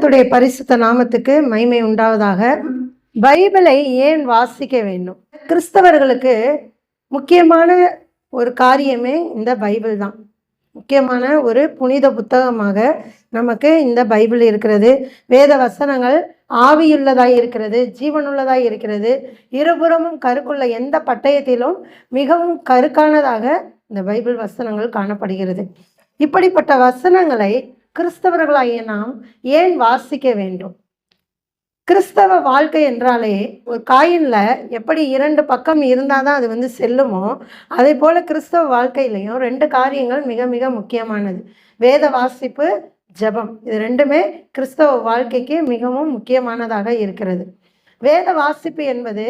கர்த்தருடைய பரிசுத்த நாமத்துக்கு மகிமை உண்டாவதாக. பைபிளை ஏன் வாசிக்க வேண்டும்? கிறிஸ்தவர்களுக்கு முக்கியமான ஒரு காரியமே இந்த பைபிள் தான். முக்கியமான ஒரு புனித புத்தகமாக நமக்கு இந்த பைபிள் இருக்கிறது. வேத வசனங்கள் ஆவியுள்ளதாய் இருக்கிறது, ஜீவனுள்ளதாய் இருக்கிறது. இருபுறமும் கருக்குள்ள எந்த பட்டயத்திலும் மிகவும் கருக்கானதாக இந்த பைபிள் வசனங்கள் காணப்படுகிறது. இப்படிப்பட்ட வசனங்களை கிறிஸ்தவர்களாகிய நாம் ஏன் வாசிக்க வேண்டும்? கிறிஸ்தவ வாழ்க்கை என்றாலே ஒரு காயின்ல எப்படி 2 பக்கம் இருந்தால் தான் அது செல்லுமோ, அதே போல கிறிஸ்தவ வாழ்க்கையிலையும் 2 காரியங்கள் மிக மிக முக்கியமானது. வேத வாசிப்பு, ஜெபம். இது 2மே கிறிஸ்தவ வாழ்க்கைக்கு மிகவும் முக்கியமானதாக இருக்கிறது. வேத வாசிப்பு என்பது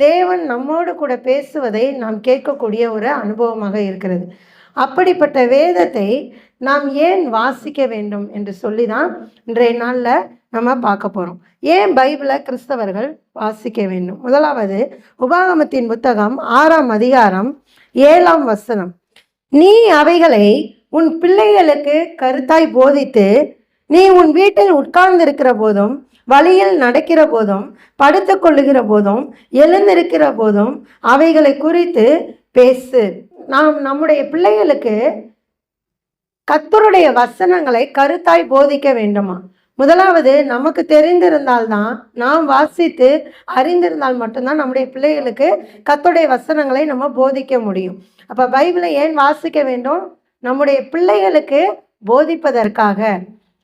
தேவன் நம்மோடு கூட பேசுவதை நாம் கேட்கக்கூடிய ஒரு அனுபவமாக இருக்கிறது. அப்படிப்பட்ட வேதத்தை நாம் ஏன் வாசிக்க வேண்டும் என்று சொல்லி தான் இன்றைய நாளில் நம்ம பார்க்க போகிறோம். ஏன் பைபிளை கிறிஸ்தவர்கள் வாசிக்க வேண்டும்? முதலாவது, உபாகமத்தின் புத்தகம் 6ஆம் அதிகாரம் 7ஆம் வசனம். நீ அவைகளை உன் பிள்ளைகளுக்கு கருத்தாய் போதித்து, நீ உன் வீட்டில் உட்கார்ந்திருக்கிற போதும், வழியில் நடக்கிற போதும், படுத்து கொள்ளுகிற போதும், எழுந்திருக்கிற போதும் அவைகளை குறித்து பேசு. நாம் நம்முடைய பிள்ளைகளுக்கு கர்த்தருடைய வசனங்களை கருத்தாய் போதிக்க வேண்டுமா? முதலாவது, நமக்கு தெரிந்திருந்தால்தான், நாம் வாசித்து அறிந்திருந்தால் மட்டும்தான் நம்முடைய பிள்ளைகளுக்கு கர்த்தருடைய வசனங்களை நம்ம போதிக்க முடியும். அப்போ பைபிளை ஏன் வாசிக்க வேண்டும்? நம்முடைய பிள்ளைகளுக்கு போதிப்பதற்காக.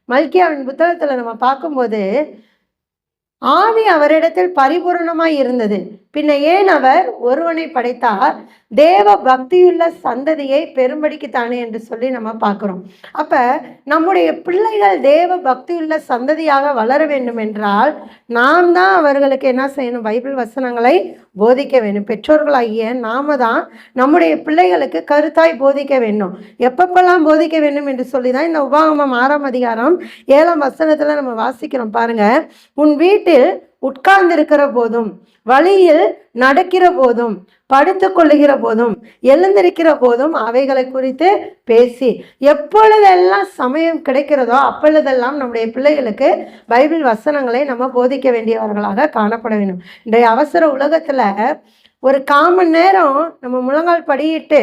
மல்கியாவின் புத்தகத்தில் நம்ம பார்க்கும்போது, ஆவி அவரிடத்தில் பரிபூரணமாய் இருந்தது, பின்ன ஏன் அவர் ஒருவனை படைத்தார்? தேவ பக்தியுள்ள சந்ததியை பெரும்படிக்குத்தானே என்று சொல்லி நம்ம பார்க்குறோம். அப்போ நம்முடைய பிள்ளைகள் தேவ பக்தியுள்ள சந்ததியாக வளர வேண்டும் என்றால் நாம் தான் அவர்களுக்கு என்ன செய்யணும்? பைபிள் வசனங்களை போதிக்க வேண்டும். பெற்றோர்களாகிய நாம தான் நம்முடைய பிள்ளைகளுக்கு கருத்தாய் போதிக்க வேண்டும். எப்பப்பெல்லாம் போதிக்க வேண்டும் என்று சொல்லி தான் இந்த உபாகமம் 6ஆம் அதிகாரம் 7ஆம் வசனத்தில் நம்ம வாசிக்கிறோம். பாருங்க, உன் வீட்டில் உட்கார்ந்திருக்கிற போதும், வழியில் நடக்கிற போதும், படுத்து கொள்ளுகிற போதும், எழுந்திருக்கிற போதும் அவைகளை குறித்து பேசி. எப்பொழுதெல்லாம் சமயம் கிடைக்கிறதோ அப்பொழுதெல்லாம் நம்முடைய பிள்ளைகளுக்கு பைபிள் வசனங்களை நம்ம போதிக்க வேண்டியவர்களாக காணப்பட வேண்டும். இன்றைய அவசர உலகத்துல ஒரு 1/4 மணி நேரம் நம்ம முழங்கால் படியிட்டு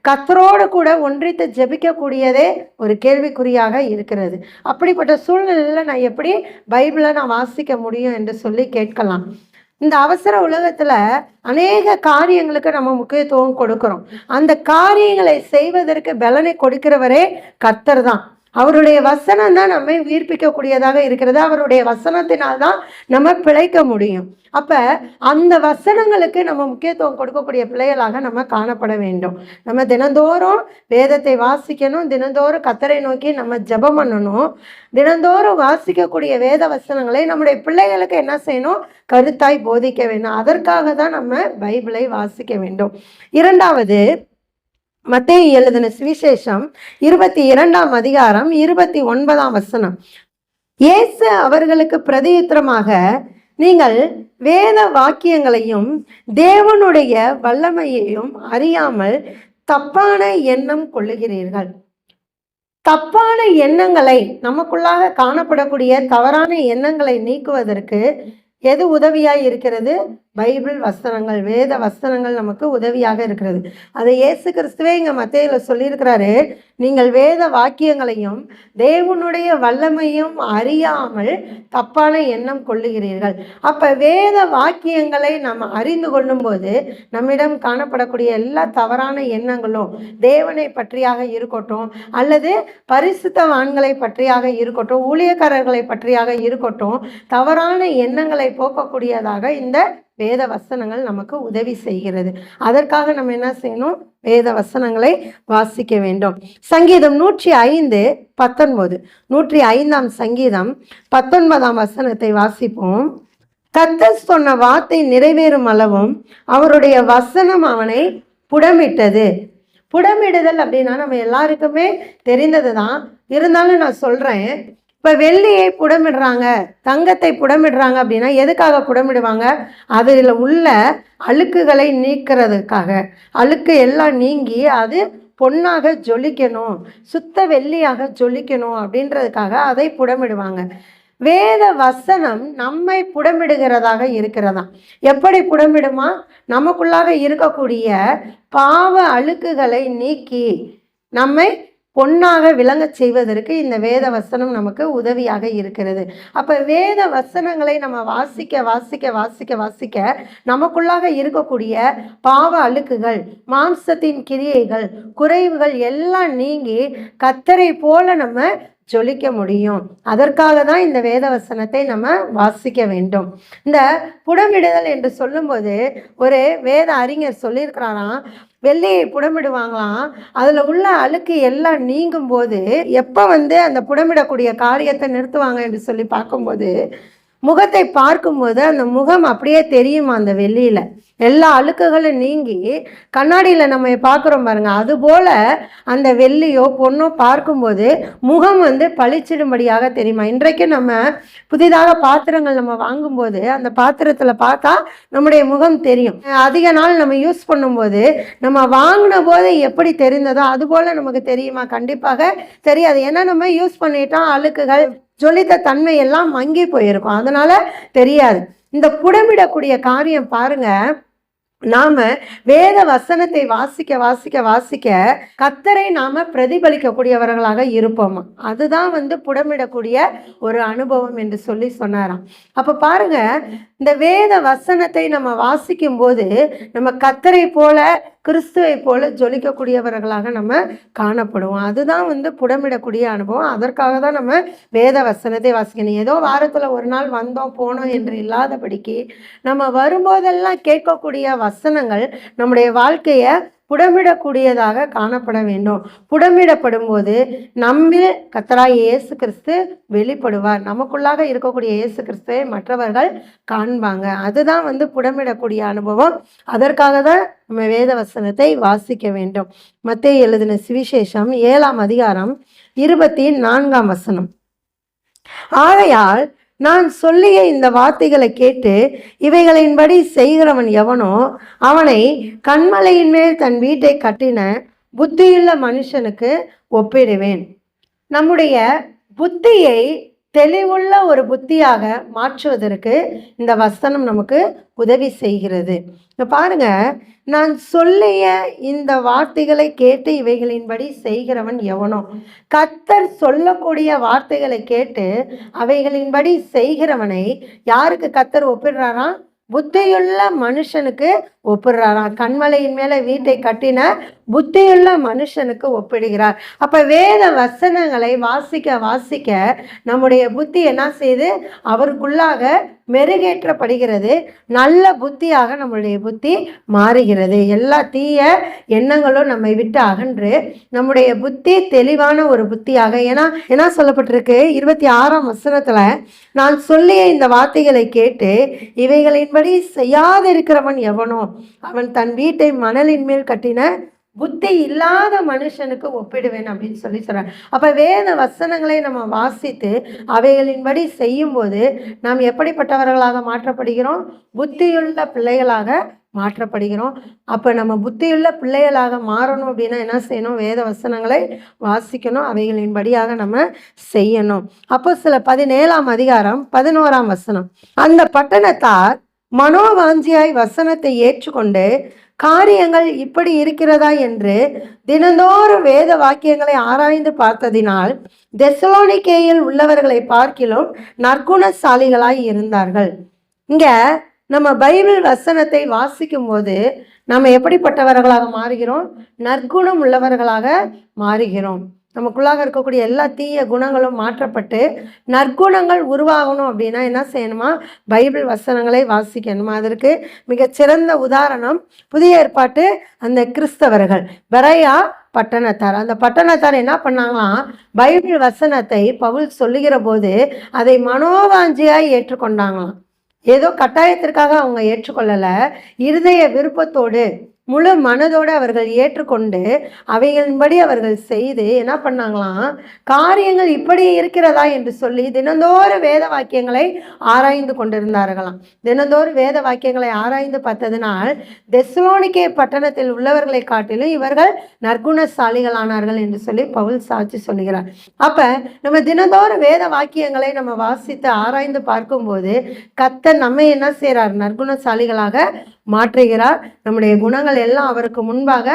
கர்த்தரோடு கூட ஒன்றித்து ஜெபிக்கக்கூடியதே ஒரு கேள்விக்குறியாக இருக்கிறது. அப்படிப்பட்ட சூழ்நிலையில் நான் எப்படி பைபிளை நான் வாசிக்க முடியும் என்று சொல்லி கேட்கலாம். இந்த அவசர உலகத்தில் அநேக காரியங்களுக்கு நம்ம முக்கியத்துவம் கொடுக்கிறோம். அந்த காரியங்களை செய்வதற்கு பலனை கொடுக்கிறவரே கர்த்தர் தான். அவருடைய வசனம் தான் நம்மை உயிர்ப்பிக்கக்கூடியதாக இருக்கிறது. அவருடைய வசனத்தினால்தான் நம்ம பிழைக்க முடியும். அப்போ அந்த வசனங்களுக்கு நம்ம முக்கியத்துவம் கொடுக்கக்கூடிய பிள்ளைகளாக நம்ம காணப்பட வேண்டும். நம்ம தினந்தோறும் வேதத்தை வாசிக்கணும், தினந்தோறும் கர்த்தரை நோக்கி நம்ம ஜெபம் பண்ணணும். தினந்தோறும் வாசிக்கக்கூடிய வேத வசனங்களை நம்முடைய பிள்ளைகளுக்கு என்ன செய்யணும்? கருத்தாய் போதிக்க வேண்டும். அதற்காக தான் நம்ம பைபிளை வாசிக்க வேண்டும். 2வது, மத்தேயு எழுதின சுவிசேஷம் 22ஆம் அதிகாரம் 29ஆம் வசனம். இயேசு அவர்களுக்கு பிரதியுத்தரமாக, நீங்கள் வேத வாக்கியங்களையும் தேவனுடைய வல்லமையையும் அறியாமல் தப்பான எண்ணம் கொள்ளுகிறீர்கள். தப்பான எண்ணங்களை, நமக்குள்ளாக காணப்படக்கூடிய தவறான எண்ணங்களை நீக்குவதற்கு எது உதவியாய் இருக்கிறது? பைபிள் வசனங்கள், வேத வசனங்கள் நமக்கு உதவியாக இருக்கிறது. அதை இயேசு கிறிஸ்துவே இங்கே மத்தேயுல சொல்லியிருக்கிறாரு, நீங்கள் வேத வாக்கியங்களையும் தேவனுடைய வல்லமையும் அறியாமல் தப்பான எண்ணம் கொள்ளுகிறீர்கள். அப்போ வேத வாக்கியங்களை நம்ம அறிந்து கொள்ளும் போது நம்மிடம் காணப்படக்கூடிய எல்லா தவறான எண்ணங்களும் தேவனை பற்றியாக இருக்கட்டும், அல்லது பரிசுத்தவான்களை பற்றியாக இருக்கட்டும், ஊழியக்காரர்களை பற்றியாக இருக்கட்டும், தவறான எண்ணங்களை போக்கக்கூடியதாக இந்த வேத வசனங்கள் நமக்கு உதவி செய்கிறது. அதற்காக நம்ம என்ன செய்யணும்? வேத வசனங்களை வாசிக்க வேண்டும். சங்கீதம் 105:19, 105ஆம் சங்கீதம் 19ஆம் வசனத்தை வாசிப்போம். கர்த்தர் சொன்ன வார்த்தை நிறைவேறும் அளவும் அவருடைய வசனம் அவனை புடமிட்டது. புடமிடுதல் அப்படின்னா நம்ம எல்லாருக்குமே தெரிந்தது தான். இருந்தாலும் நான் சொல்கிறேன், இப்போ வெள்ளியை புடமிடுறாங்க, தங்கத்தை புடமிடுறாங்க அப்படின்னா எதுக்காக புடமிடுவாங்க? அதில் உள்ள அழுக்குகளை நீக்கிறதுக்காக. அழுக்கு எல்லாம் நீங்கி அது பொன்னாக ஜொலிக்கணும், சுத்த வெள்ளியாக ஜொலிக்கணும் அப்படின்றதுக்காக அதை புடமிடுவாங்க. வேத வசனம் நம்மை புடமிடுகிறதாக இருக்கிறதா? எப்படி புடமிடுமா? நமக்குள்ளாக இருக்கக்கூடிய பாவ அழுக்குகளை நீக்கி நம்மை பொன்னாக விளங்க செய்வதற்கு இந்த வேத வசனம் நமக்கு உதவியாக இருக்கிறது. அப்போ வேத வசனங்களை நம்ம வாசிக்க வாசிக்க வாசிக்க வாசிக்க நமக்குள்ளாக இருக்கக்கூடிய பாவ அழுக்குகள், மாம்சத்தின் கிரியைகள், குறைவுகள் எல்லாம் நீங்கி கர்த்தரை போல நம்ம ஜொலிக்க முடியும். அதற்காக தான் இந்த வேத வசனத்தை நம்ம வாசிக்க வேண்டும். இந்த புடமிடுதல் என்று சொல்லும்போது ஒரு வேத அறிஞர் சொல்லியிருக்கிறாராம், வெள்ளியை புடமிடுவாங்களாம், அதில் உள்ள அழுக்கு எல்லாம் நீங்கும் போது எப்போ அந்த புடமிடக்கூடிய காரியத்தை நிறுத்துவாங்க என்று சொல்லி பார்க்கும்போது, முகத்தை பார்க்கும்போது அந்த முகம் அப்படியே தெரியுமா அந்த வெள்ளியில் எல்லா அழுக்குகளும் நீங்கி கண்ணாடியில் நம்ம பார்க்குறோம் பாருங்க, அதுபோல் அந்த வெள்ளியோ பொண்ணோ பார்க்கும்போது முகம் பளிச்சிடும்படியாக தெரியுமா. இன்றைக்கு நம்ம புதிதாக பாத்திரங்கள் நம்ம வாங்கும்போது அந்த பாத்திரத்தில் பார்த்தா நம்முடைய முகம் தெரியும். அதிக நாள் நம்ம யூஸ் பண்ணும்போது நம்ம வாங்கின போது எப்படி தெரிந்ததோ அதுபோல் நமக்கு தெரியுமா? கண்டிப்பாக தெரியாது. ஏன்னா நம்ம யூஸ் பண்ணிட்டோம், அழுக்குகள் ஜொலித்த தன்மை எல்லாம் மங்கி போயிருக்கும், அதனால தெரியாது. இந்த புடமிடக்கூடிய காரியம் பாருங்க, நாம வேத வசனத்தை வாசிக்க வாசிக்க வாசிக்க கர்த்தரை நாம பிரதிபலிக்கக்கூடியவர்களாக இருப்போமா. அதுதான் புடமிடக்கூடிய ஒரு அனுபவம் என்று சொல்லி சொன்னாராம். அப்ப பாருங்க, இந்த வேத வசனத்தை நம்ம வாசிக்கும் போது நம்ம கர்த்தரை போல கிறிஸ்துவை போல ஜொலிக்கக்கூடியவர்களாக நம்ம காணப்படுவோம். அதுதான் புடமிடக்கூடிய அனுபவம். அதற்காக தான் நம்ம வேத வசனத்தை வாசிக்கணும். ஏதோ வாரத்தில் ஒரு நாள் வந்தோம் போனோம் என்று இல்லாதபடிக்கு நம்ம வரும்போதெல்லாம் கேட்கக்கூடிய வசனங்கள் நம்முடைய வாழ்க்கையை புடமிடக்கூடியதாக காணப்பட வேண்டும். புடமிடப்படும் போது நம்மில் கர்த்தராகிய இயேசு கிறிஸ்து வெளிப்படுவார். நமக்குள்ளாக இருக்கக்கூடிய இயேசு கிறிஸ்துவை மற்றவர்கள் காண்பாங்க. அதுதான் புடமிடக்கூடிய அனுபவம். அதற்காக தான் நம்ம வேத வசனத்தை வாசிக்க வேண்டும். மத்தேயு எழுதின சுவிசேஷம் 7ஆம் அதிகாரம் 24ஆம் வசனம். ஆகையால் நான் சொல்லிய இந்த வார்த்தைகளை கேட்டு இவைகளின்படி செய்கிறவன் எவனோ அவனை கன்மலையின் மேல் தன் வீட்டை கட்டின புத்தியுள்ள மனுஷனுக்கு ஒப்பிடுவேன். நம்முடைய புத்தியை தெளிவுள்ள ஒரு புத்தியாக மாற்றுவதற்கு இந்த வசனம் நமக்கு உதவி செய்கிறது. பாருங்க, நான் சொல்லிய இந்த வார்த்தைகளை கேட்டு இவைகளின்படி செய்கிறவன் எவனோ. கர்த்தர் சொல்லக்கூடிய வார்த்தைகளை கேட்டு அவைகளின்படி செய்கிறவனை யாருக்கு கர்த்தர் ஒப்பிடுறாராம்? புத்தியுள்ள மனுஷனுக்கு ஒப்பிடுறாராம். கன்மலையின் மேல வீட்டை கட்டின புத்தியுள்ள மனுஷனுக்கு ஒப்பிடுகிறார். அப்ப வேத வசனங்களை வாசிக்க வாசிக்க நம்முடைய புத்தி என்ன செய்து அவருக்குள்ளாக மெருகேற்றப்படுகிறது. நல்ல புத்தியாக நம்முடைய புத்தி மாறுகிறது. எல்லா தீய எண்ணங்களும் நம்மை விட்டு அகன்று நம்முடைய புத்தி தெளிவான ஒரு புத்தியாக, ஏன்னா சொல்லப்பட்டிருக்கு 26ஆம் வசனத்துல, நான் சொல்லிய இந்த வார்த்தைகளை கேட்டு இவைகளின்படி செய்யாதிருக்கிறவன் எவனோ அவன் தன் வீட்டை மணலின் மேல் கட்டின புத்தி இல்லாத மனுஷனுக்கு ஒப்பிடுவேன் அப்படின்னு சொல்லி சொல்றார். அப்ப வேத வசனங்களை நம்ம வாசித்து அவைகளின்படி செய்யும் போது நாம் எப்படிப்பட்டவர்களாக மாற்றப்படுகிறோம்? புத்தியுள்ள பிள்ளைகளாக மாற்றப்படுகிறோம். அப்ப நம்ம புத்தியுள்ள பிள்ளைகளாக மாறணும் அப்படின்னா என்ன செய்யணும்? வேத வசனங்களை வாசிக்கணும், அவைகளின்படியாக நம்ம செய்யணும். அப்போஸ்தலர் 17ஆம் அதிகாரம் 11ஆம் வசனம். அந்த பட்டணத்தார் மனோவாஞ்சியாய் வசனத்தை ஏற்றுக்கொண்டு காரியங்கள் இப்படி இருக்கிறதா என்று தினந்தோறும் வேத வாக்கியங்களை ஆராய்ந்து பார்த்ததினால் தெசலோனிக்கேயில் உள்ளவர்களை பார்க்கிலும் நற்குணசாலிகளாய் இருந்தார்கள். இங்க நம்ம பைபிள் வசனத்தை வாசிக்கும் போது நம்ம எப்படிப்பட்டவர்களாக மாறுகிறோம்? நற்குணம் உள்ளவர்களாக மாறுகிறோம். நமக்குள்ளாக இருக்கக்கூடிய எல்லா தீய குணங்களும் மாற்றப்பட்டு நற்குணங்கள் உருவாகணும் அப்படின்னா என்ன செய்யணுமா? பைபிள் வசனங்களை வாசிக்கணுமா? அதற்கு மிகச்சிறந்த உதாரணம் புதிய ஏற்பாட்டு அந்த கிறிஸ்தவர்கள், பெரையா பட்டணத்தார். அந்த பட்டணத்தார் என்ன பண்ணாங்களாம்? பைபிள் வசனத்தை பவுல் சொல்லுகிற போது அதை மனோவாஞ்சியாய் ஏற்றுக்கொண்டாங்களாம். ஏதோ கட்டாயத்திற்காக அவங்க ஏற்றுக்கொள்ளலை, இருதய விருப்பத்தோடு முழு மனதோடு அவர்கள் ஏற்றுக்கொண்டு அவைகளின்படி அவர்கள் செய்து என்ன பண்ணாங்களாம், காரியங்கள் இப்படி இருக்கிறதா என்று சொல்லி தினந்தோறும் வேத வாக்கியங்களை ஆராய்ந்து கொண்டிருந்தார்களாம். தினந்தோறும் வேத வாக்கியங்களை ஆராய்ந்து பார்த்ததினால் தெசலோனிக்கே பட்டணத்தில் உள்ளவர்களை காட்டிலும் இவர்கள் நற்குணசாலிகளானார்கள் என்று சொல்லி பவுல் சாட்சி சொல்லுகிறார். அப்ப நம்ம தினந்தோறும் வேத வாக்கியங்களை நம்ம வாசித்து ஆராய்ந்து பார்க்கும்போது கர்த்தர் நம்மை என்ன செய்கிறார், நற்குணசாலிகளாக மாற்றுகிறார். நம்முடைய குணங்கள் எல்லாம் அவருக்கு முன்பாக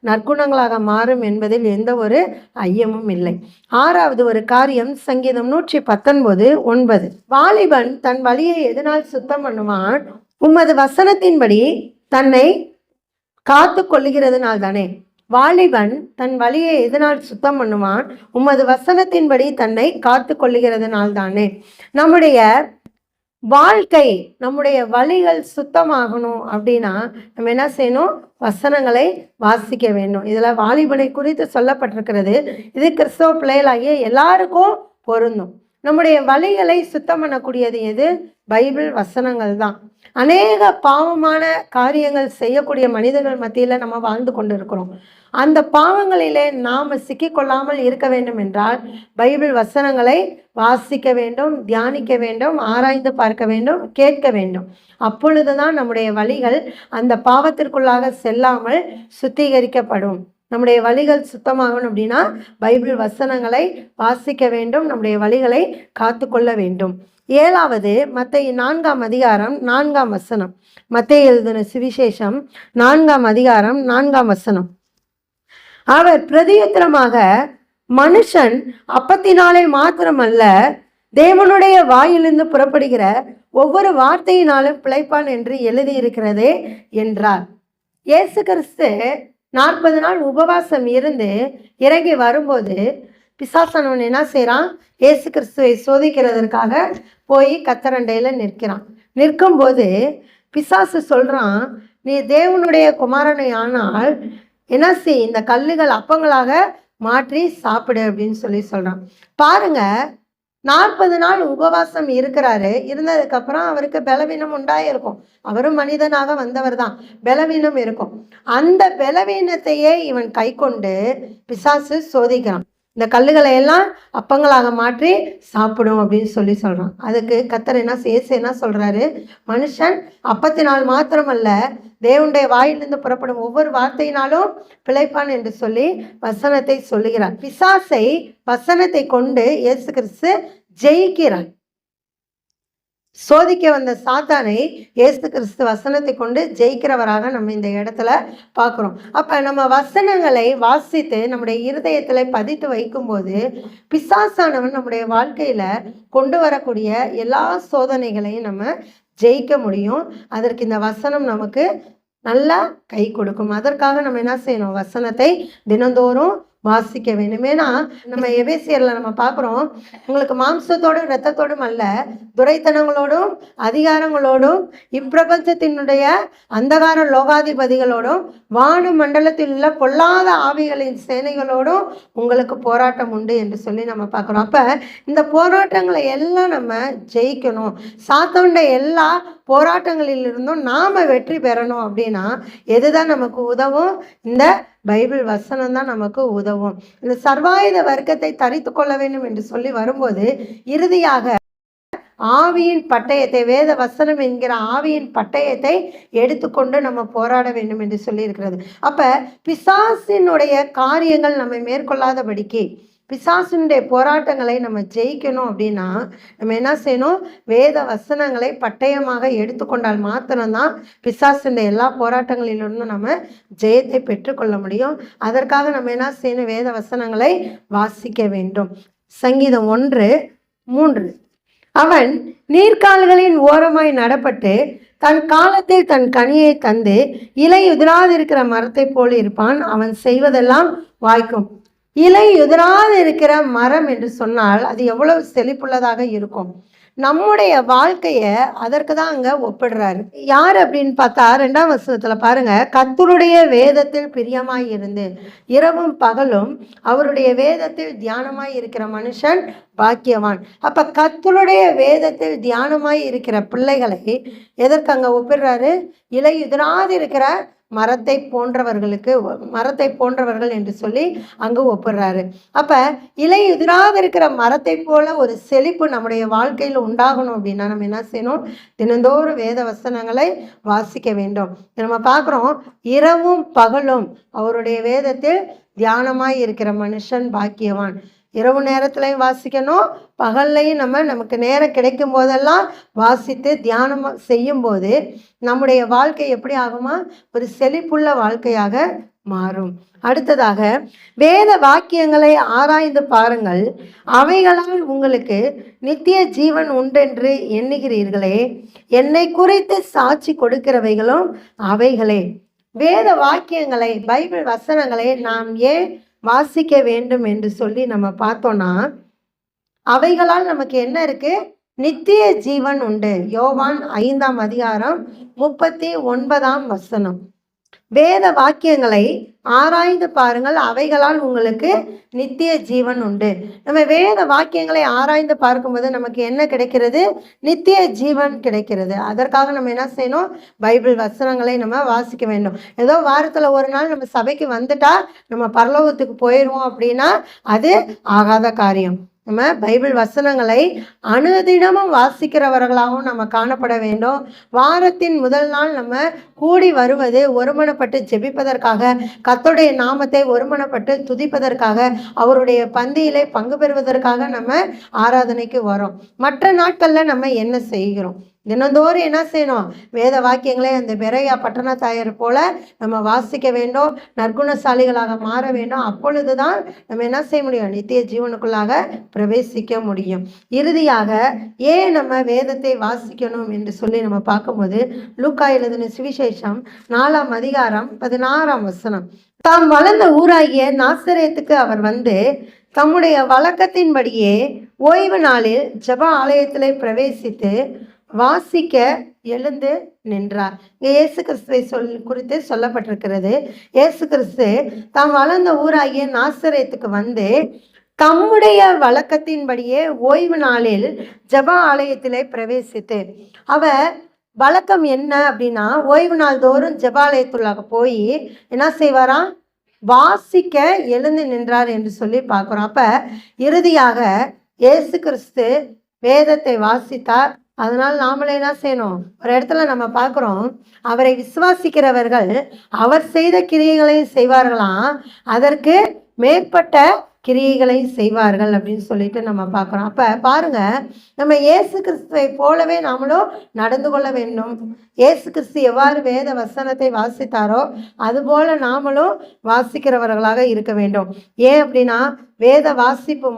நற்குணங்களாக மாறும் என்பதில் எந்த ஒரு ஐயமும் இல்லை. ஆறாவது ஒரு காரியம், சங்கீதம் 119:9. வாலிபன் தன் வழியை எதனால் சுத்தம் பண்ணுவான்? உமது வசனத்தின்படி தன்னை காத்து கொள்ளுகிறதுனால் தானே. வாலிபன் தன் வழியை எதனால் சுத்தம் பண்ணுவான்? உமது வசனத்தின்படி தன்னை காத்து கொள்ளுகிறதுனால் தானே. நம்முடைய வாழ்க்கை, நம்முடைய வழிகள் சுத்தமாகணும் அப்படின்னா நம்ம என்ன செய்யணும்? வசனங்களை வாசிக்க வேண்டும். இதில் வாலிபனை குறித்து சொல்லப்பட்டிருக்கிறது. இது கிறிஸ்தவ பிள்ளைகளாகிய எல்லாருக்கும் பொருந்தும். நம்முடைய வழிகளை சுத்தம் பண்ணக்கூடியது எது? பைபிள் வசனங்கள் தான். அநேக பாவமான காரியங்கள் செய்யக்கூடிய மனிதர்கள் மத்தியில் நம்ம வாழ்ந்து கொண்டு இருக்கிறோம். அந்த பாவங்களிலே நாம் சிக்கிக்கொள்ளாமல் இருக்க வேண்டும் என்றால் பைபிள் வசனங்களை வாசிக்க வேண்டும், தியானிக்க வேண்டும், ஆராய்ந்து பார்க்க வேண்டும், கேட்க வேண்டும். அப்பொழுதுதான் நம்முடைய வழிகள் அந்த பாவத்திற்குள்ளாக செல்லாமல் சுத்திகரிக்கப்படும். நம்முடைய வழிகள் சுத்தமாகணும் அப்படின்னா பைபிள் வசனங்களை வாசிக்க வேண்டும், நம்முடைய வழிகளை காத்து கொள்ள வேண்டும். ஏழாவது, மத்தேயு 4:4. மத்தேயு எழுதின சுவிசேஷம் 4:4. அவர் பிரதியுத்தரமாக, மனுஷன் அப்பத்தினாலே மாத்திரமல்ல தேவனுடைய வாயிலிருந்து புறப்படுகிற ஒவ்வொரு வார்த்தையினாலும் பிழைப்பான் என்று எழுதியிருக்கிறதே என்றார். இயேசு கிறிஸ்து 40 நாள் உபவாசம் இருந்து இறங்கி வரும்போது பிசாசானவன் என்ன செய்கிறான்? இயேசு கிறிஸ்துவை சோதிக்கிறதற்காக போய் கத்தரண்டையில் நிற்கிறான். நிற்கும்போது பிசாசு சொல்கிறான், நீ தேவனுடைய குமாரனை ஆனால் என்ன செய், இந்த கல்லுகள் அப்பங்களாக மாற்றி சாப்பிடு அப்படின்னு சொல்லி சொல்கிறான். பாருங்க, 40 நாள் உபவாசம் இருக்கிறாரு. இருந்ததுக்கப்புறம் அவருக்கு பலவீனம் உண்டாயிருக்கும். அவரும் மனிதனாக வந்தவர் தான், பலவீனம் இருக்கும். அந்த பலவீனத்தையே இவன் கை கொண்டு பிசாசு சோதிக்கிறான். இந்த கல்லுகளை எல்லாம் அப்பங்களாக மாற்றி சாப்பிடும் அப்படின்னு சொல்லி சொல்கிறான். அதுக்கு கர்த்தர் என்ன சொல்கிறாரு? மனுஷன் அப்பத்தினால் மாத்திரமல்ல தேவனுடைய வாயிலிருந்து புறப்படும் ஒவ்வொரு வார்த்தையினாலும் பிழைப்பான் என்று சொல்லி வசனத்தை சொல்லுகிறார். பிசாசை வசனத்தை கொண்டு இயேசு கிறிஸ்து ஜெயிக்கிறார். சோதிக்க வந்த சாத்தானை இயேசு கிறிஸ்து வசனத்தை கொண்டு ஜெயிக்கிறவராக நம்ம இந்த இடத்துல பார்க்குறோம். அப்போ நம்ம வசனங்களை வாசித்து நம்முடைய இருதயத்தில் பதித்து வைக்கும்போது பிசாசானவன் நம்முடைய வாழ்க்கையில் கொண்டு வரக்கூடிய எல்லா சோதனைகளையும் நம்ம ஜெயிக்க முடியும். அதற்கு இந்த வசனம் நமக்கு நல்லா கை கொடுக்கும். அதற்காக நம்ம என்ன செய்யணும்? வசனத்தை தினந்தோறும் வாசிக்க வேண்டும். ஏன்னா நம்ம எபேசியரில் நம்ம பார்க்குறோம், உங்களுக்கு மாம்சத்தோடும் இரத்தத்தோடும் அல்ல, துரைத்தனங்களோடும் அதிகாரங்களோடும் இப்பிரபஞ்சத்தினுடைய அந்தகார லோகாதிபதிகளோடும் வானு மண்டலத்தில் உள்ள பொல்லாத ஆவிகளின் சேனைகளோடும் உங்களுக்கு போராட்டம் உண்டு என்று சொல்லி நம்ம பார்க்குறோம். அப்போ இந்த போராட்டங்களை எல்லாம் நம்ம ஜெயிக்கணும். சாத்தானுடைய எல்லா போராட்டங்களிலிருந்தும் நாம் வெற்றி பெறணும் அப்படின்னா எதுதான் நமக்கு உதவும்? இந்த பைபிள் வசனம் தான் நமக்கு உதவும். இந்த சர்வாயுத வர்க்கத்தை தரித்து கொள்ள வேண்டும் என்று சொல்லி வரும்போது இறுதியாக ஆவியின் பட்டயத்தை, வேத வசனம் என்கிற ஆவியின் பட்டயத்தை எடுத்துக்கொண்டு நம்ம போராட வேண்டும் என்று சொல்லி இருக்கிறது. அப்ப பிசாசினுடைய காரியங்கள் நம்மை மேற்கொள்ளாதபடிக்கு, பிசாசினுடைய போராட்டங்களை நம்ம ஜெயிக்கணும் அப்படின்னா நம்ம என்ன செய்யணும்? வேத வசனங்களை பட்டயமாக எடுத்துக்கொண்டால் மாத்திரம்தான் பிசாசினுடைய எல்லா போராட்டங்களிலிருந்தும் நம்ம ஜெயத்தை பெற்றுக்கொள்ள முடியும். அதற்காக நம்ம என்ன செய்யணும்? வேத வசனங்களை வாசிக்க வேண்டும். சங்கீதம் 1:3. அவன் நீர்க்கால்களின் ஓரமாய் நடப்பட்டு தன் காலத்தில் தன் கனியை தந்து இலை உதிராதிருக்கிற மரத்தை போல் இருப்பான். அவன் செய்வதெல்லாம் வாய்க்கும். இலை உதிராது இருக்கிற மரம் என்று சொன்னால் அது எவ்வளவு செழிப்புள்ளதாக இருக்கும். நம்முடைய வாழ்க்கையை அதற்கு தான் அங்கே ஒப்பிடுறாரு. யார் அப்படின்னு பார்த்தா 2ஆம் வசனத்தில் பாருங்க, கர்த்தருடைய வேதத்தில் பிரியமாய் இருந்து இரவும் பகலும் அவருடைய வேதத்தில் தியானமாய் இருக்கிற மனுஷன் பாக்கியவான். அப்ப கர்த்தருடைய வேதத்தில் தியானமாய் இருக்கிற பிள்ளைகளை எதற்கு அங்கே ஒப்பிடுறாரு? இலை உதிராது இருக்கிற மரத்தை போன்றவர்கள் என்று சொல்லி அங்கு ஒப்புறாரு. அப்ப இலை எதிராக இருக்கிற மரத்தை போல ஒரு செழிப்பு நம்முடைய வாழ்க்கையில் உண்டாகணும் அப்படின்னா நம்ம என்ன செய்யணும்? தினந்தோறும் வேத வசனங்களை வாசிக்க வேண்டும். நம்ம பார்க்குறோம், இரவும் பகலும் அவருடைய வேதத்தில் தியானமாய் இருக்கிற மனுஷன் பாக்கியவான். இரவு நேரத்துலையும் வாசிக்கணும், பகல்லையும் நமக்கு நேரம் கிடைக்கும் போதெல்லாம் வாசித்து தியானம் செய்யும் போது நம்முடைய வாழ்க்கை எப்படி ஆகுமா? ஒரு செழிப்புள்ள வாழ்க்கையாக மாறும். அடுத்ததாக, வேத வாக்கியங்களை ஆராய்ந்து பாருங்கள், அவைகளால் உங்களுக்கு நித்திய ஜீவன் உண்டென்று எண்ணுகிறீர்களே, என்னை குறித்து சாட்சி கொடுக்கிறவைகளும் அவைகளே. வேத வாக்கியங்களை, பைபிள் வசனங்களை நாம் ஏன் வாசிக்க வேண்டும் என்று சொல்லி நம்ம பார்த்தோம்னா, அவைகளால் நமக்கு என்ன இருக்கு? நித்திய ஜீவன் உண்டு. யோவான் 5ஆம் அதிகாரம் 39ஆம் வசனம். வேத வாக்கியங்களை ஆராய்ந்து பாருங்கள், அவைகளால் உங்களுக்கு நித்திய ஜீவன் உண்டு. நம்ம வேத வாக்கியங்களை ஆராய்ந்து பார்க்கும்போது நமக்கு என்ன கிடைக்கிறது? நித்திய ஜீவன் கிடைக்கிறது. அதற்காக நம்ம என்ன செய்யணும்? பைபிள் வசனங்களை நம்ம வாசிக்க வேண்டும். ஏதோ வாரத்தில் ஒரு நாள் நம்ம சபைக்கு வந்துட்டா நம்ம பரலோகத்துக்கு போயிடுவோம் அப்படின்னா அது ஆகாத காரியம். நம்ம பைபிள் வசனங்களை அனுதினமும் வாசிக்கிறவர்களாகவும் நம்ம காணப்பட வேண்டும். வாரத்தின் முதல் நாள் நம்ம கூடி வருவது ஒருமனப்பட்டு ஜெபிப்பதற்காக, கர்த்தருடைய நாமத்தை ஒருமனப்பட்டு துதிப்பதற்காக, அவருடைய பந்தியிலே பங்கு பெறுவதற்காக நம்ம ஆராதனைக்கு வரோம். மற்ற நாட்களில் நம்ம என்ன செய்கிறோம்? தினந்தோறும் என்ன செய்யணும்? வேத வாக்கியங்களை அந்த பெரையா பட்டண தாயர் போல நம்ம வாசிக்க வேண்டும், நற்குணசாலிகளாக மாற வேண்டும். அப்பொழுது தான் நம்ம என்ன செய்ய முடியும்? நித்திய ஜீவனுக்குள்ளாக பிரவேசிக்க முடியும். இறுதியாக ஏன் நம்ம வேதத்தை வாசிக்கணும் என்று சொல்லி நம்ம பார்க்கும்போது, லூக்கா எழுதின சுவிசேஷம் 4ஆம் அதிகாரம் 16ஆம் வசனம். தாம் வளர்ந்த ஊராகிய நாசரேத்துக்கு அவர் வந்து தம்முடைய வழக்கத்தின்படியே ஓய்வு நாளில் ஜெப ஆலயத்திலே பிரவேசித்து வாசிக்க எழுந்து நின்றார். இங்கே இயேசு கிறிஸ்துவை குறித்து சொல்லப்பட்டிருக்கிறது. இயேசு கிறிஸ்து தாம் வளர்ந்த ஊராகிய நாசரேத்துக்கு வந்து தம்முடைய வழக்கத்தின்படியே ஓய்வு நாளில் ஜெப ஆலயத்திலே பிரவேசித்து, அவர் வழக்கம் என்ன அப்படின்னா, ஓய்வு நாள் தோறும் ஜெபாலயத்துள்ளாக போய் என்ன செய்வாராம்? வாசிக்க எழுந்து நின்றார் என்று சொல்லி பார்க்குறோம். அப்போ இறுதியாக இயேசு கிறிஸ்து வேதத்தை வாசித்தார். அதனால் நாமளே என்ன செய்யணும்? ஒரு இடத்துல நம்ம பார்க்குறோம், அவரை விசுவாசிக்கிறவர்கள் அவர் செய்த கிரியைகளையும் செய்வார்களாம், அதற்கு மேற்பட்ட கிரியைகளை செய்வார்கள் அப்படின்னு சொல்லிட்டு நம்ம பார்க்குறோம். அப்போ பாருங்க, நம்ம இயேசு கிறிஸ்துவை போலவே நாமளும் நடந்து கொள்ள வேண்டும். இயேசு கிறிஸ்து எவ்வாறு வேத வசனத்தை வாசித்தாரோ அதுபோல நாமளும் வாசிக்கிறவர்களாக இருக்க வேண்டும். ஏன் அப்படின்னா, வேத வாசிப்பு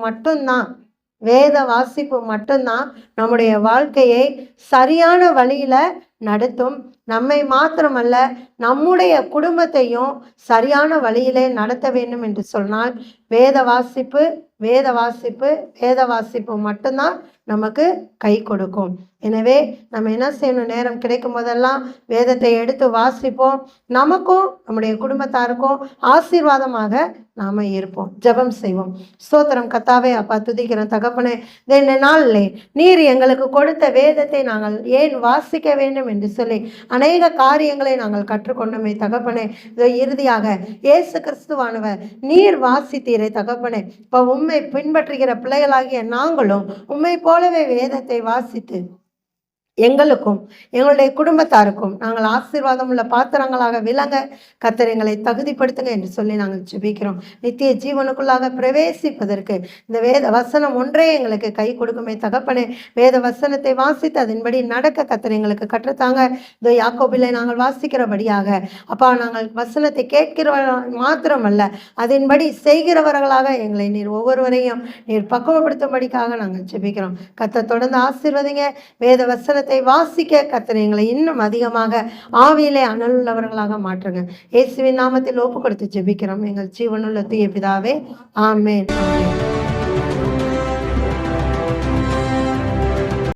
மட்டும்தான் நம்முடைய வாழ்க்கையை சரியான வழியில் நடத்தும். நம்மை மாத்திரமல்ல, நம்முடைய குடும்பத்தையும் சரியான வழியிலே நடத்த வேண்டும் என்று சொன்னால் வேத வாசிப்பு மட்டும்தான் நமக்கு கை கொடுக்கும். எனவே நம்ம என்ன செய்யணும்? நேரம் கிடைக்கும் போதெல்லாம் வேதத்தை எடுத்து வாசிப்போம். நமக்கும் நம்முடைய குடும்பத்தாருக்கும் ஆசீர்வாதமாக நாம் இருப்போம். ஜெபம் செய்வோம். ஸ்தோத்திரம் கர்த்தாவே, அப்பா துதிக்கிறோம் தகப்பனே. இந்த நாளிலே நீர் எங்களுக்கு கொடுத்த வேதத்தை நாங்கள் ஏன் வாசிக்க வேண்டும் என்று சொல்லி அநேக காரியங்களை நாங்கள் கற்றுக்கொண்டோமே தகப்பனே. இதோ இறுதியாக இயேசு கிறிஸ்துவானவர் நீர் வாசித்தீரே தகப்பனே. இப்போ உம்மை பின்பற்றுகிற பிள்ளைகளாகிய நாங்களும் உம்மை போலவே வேதத்தை வாசித்து எங்களுக்கும் எங்களுடைய குடும்பத்தாருக்கும் நாங்கள் ஆசீர்வாதம் உள்ள பாத்திரங்களாக விளங்க கர்த்தர் எங்களை தகுதிப்படுத்துங்க என்று சொல்லி நாங்கள் ஜெபிக்கிறோம். நித்திய ஜீவனுக்குள்ளாக பிரவேசிப்பதற்கு இந்த வேத வசனம் ஒன்றே எங்களுக்கு கை கொடுக்குமே தகப்பனே. வேத வசனத்தை வாசித்து அதன்படி நடக்க கர்த்தர் எங்களுக்கு கற்றுத்தாங்க. இந்த யாக்கோபிலே நாங்கள் வாசிக்கிறபடியாக அப்பா, நாங்கள் வசனத்தை கேட்கிறவர்கள் மாத்திரமல்ல, அதன்படி செய்கிறவர்களாக எங்களை நீர் ஒவ்வொருவரையும் நீர் பக்குவப்படுத்தும்படிக்காக நாங்கள் ஜெபிக்கிறோம். கர்த்தர் தொடர்ந்து ஆசீர்வதிங்க. வேத வசனத்தை வாசிக்க கர்த்தர் எங்களை இன்னும் அதிகமாக ஆவியிலே அனலுள்ளவர்களாக மாற்றுங்க. இயேசுவின் நாமத்தில் ஒப்பு கொடுத்து ஜெபிக்கிறோம் எங்கள் ஜீவனுள்ள தூய பிதாவே. ஆமென்.